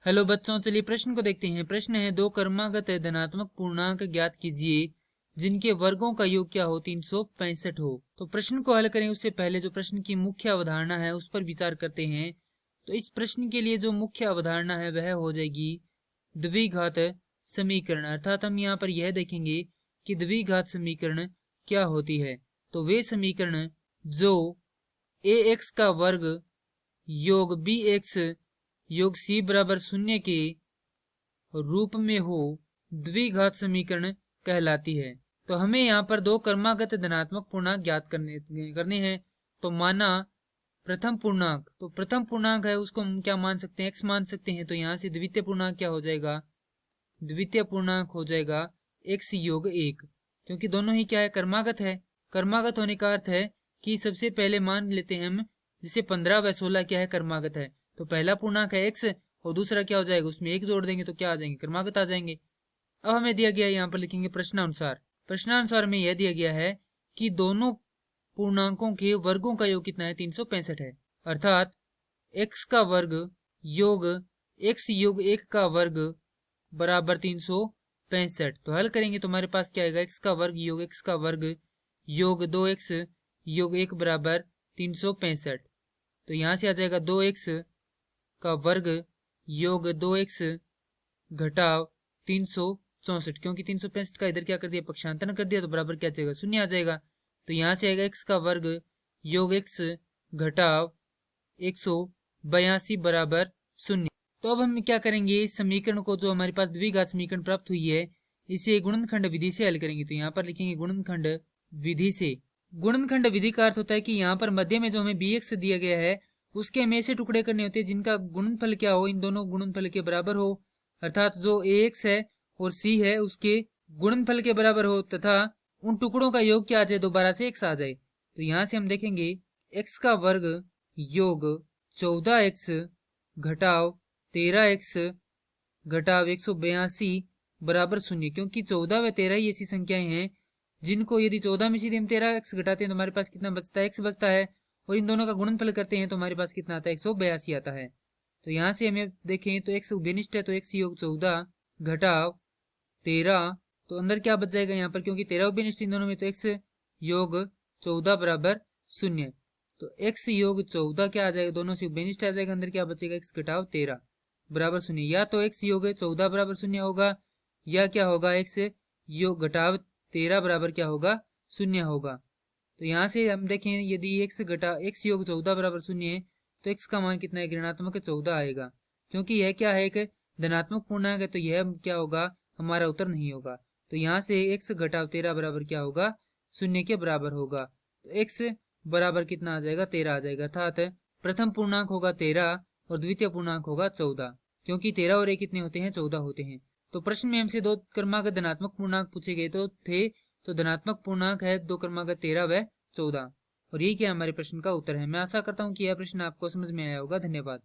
Hello बच्चों, चलिए प्रश्न को देखते हैं। प्रश्न है, दो क्रमागत धनात्मक पूर्णांक ज्ञात कीजिए जिनके वर्गों का योग क्या हो 365 हो। तो प्रश्न को हल करें उससे पहले जो प्रश्न की मुख्य अवधारणा है उस पर विचार करते हैं। तो इस प्रश्न के लिए जो मुख्य अवधारणा है वह हो जाएगी द्विघात समीकरण। अर्थात हम यहाँ पर यह देखेंगे कि द्विघात समीकरण क्या होती है। तो वे समीकरण जो ax का वर्ग योग bx योग c बराबर 0 के रूप में हो द्विघात समीकरण कहलाती है। तो हमें यहाँ पर दो क्रमागत धनात्मक पूर्णांक ज्ञात करने हैं। तो माना प्रथम पूर्णांक, तो प्रथम पूर्णांक है उसको हम क्या मान सकते हैं, x मान सकते हैं। तो यहाँ से द्वितीय पूर्णांक क्या हो जाएगा, द्वितीय पूर्णांक हो जाएगा x योग 1, क्योंकि दोनों ही क्या है, क्रमागत है। क्रमागत होने का अर्थ है कि सबसे पहले मान लेते हैं हम, जैसे 15 व 16 क्या है, क्रमागत है। तो पहला पूर्णांक है x और दूसरा क्या हो जाएगा, उसमें 1 जोड़ देंगे तो क्या आ जाएंगे, क्रमागत आ जाएंगे। अब हमें दिया गया है, यहाँ पर लिखेंगे प्रश्नानुसार। प्रश्नानुसार में यह दिया गया है कि दोनों पूर्णांकों के वर्गों का योग कितना है, 365 है। अर्थात x का वर्ग योग x योग 1 का वर्ग बराबर 365। तो हल करेंगे तो हमारे पास क्या आएगा, x का वर्ग योग x का वर्ग योग 2x योग 1 बराबर 365। तो यहाँ से आ जाएगा 2x का वर्ग योग 2x घटाव 364, क्योंकि 365 का इधर क्या कर दिया, पक्षांतरण कर दिया, तो बराबर क्या जाएगा, 0 आ जाएगा। तो यहाँ से आएगा x का वर्ग योग x घटाव 182 बराबर 0। तो अब हम क्या करेंगे, इस समीकरण को जो हमारे पास द्विघात समीकरण प्राप्त हुई है इसे गुणनखंड विधि से हल करेंगे। तो यहाँ पर लिखेंगे गुणनखंड विधि से। गुणनखंड विधि का अर्थ होता है कि यहाँ पर मध्य में जो हमें bx दिया गया है उसके हमें ऐसे टुकड़े करने होते हैं जिनका गुणनफल क्या हो, इन दोनों गुणनफल के बराबर हो। अर्थात जो ax है और c है उसके गुणनफल के बराबर हो तथा उन टुकड़ों का योग क्या आ जाए, दोबारा से x आ जाए। तो यहाँ से हम देखेंगे x का वर्ग योग 14x घटाव 13x घटाव 182 बराबर 0, क्योंकि 14 व 13 ही ऐसी संख्याएं हैं जिनको यदि 14 में से हम 13x घटाते हैं तो हमारे पास कितना बचता है, x बचता है, और इन दोनों का गुणनफल करते हैं तो हमारे पास कितना आता है, 182 आता है। तो यहाँ से हमें देखें तो x उभयनिष्ठ है, तो x योग 14 घटाव 13, तो अंदर क्या बच जाएगा यहाँ पर, क्योंकि 13 उभयनिष्ठ इन दोनों में, तो x योग 14 बराबर 0। तो x योग 14 क्या आ जाएगा, दोनों से उभयनिष्ठ आ जाएगा, अंदर क्या बचेगा, x घटाव 13 बराबर 0। या तो x योग 14 बराबर 0 होगा या क्या होगा, x योग घटाव 13 बराबर क्या होगा, 0 होगा। तो यहाँ से हम देखें यदि x योग 14 बराबर 0 है तो x का मान कितना है, ऋणात्मक 14 आएगा, क्योंकि यह क्या है, एक धनात्मक पूर्णांक है, तो यह क्या होगा, हमारा उत्तर नहीं होगा। तो यहाँ से x घटाव 13 बराबर क्या होगा, 0 के बराबर होगा। तो x बराबर कितना आ जाएगा, 13 आ जाएगा। अर्थात प्रथम पूर्णांक होगा 13 और द्वितीय पूर्णांक होगा 14, क्योंकि 13 और 1 कितने होते हैं, 14 होते हैं। तो प्रश्न में हमसे दो क्रमागत धनात्मक पूर्णांक पूछे गए तो धनात्मक पूर्णांक है दो क्रमागत 13 व 14, और यही क्या हमारे प्रश्न का उत्तर है। मैं आशा करता हूँ कि यह प्रश्न आपको समझ में आया होगा। धन्यवाद।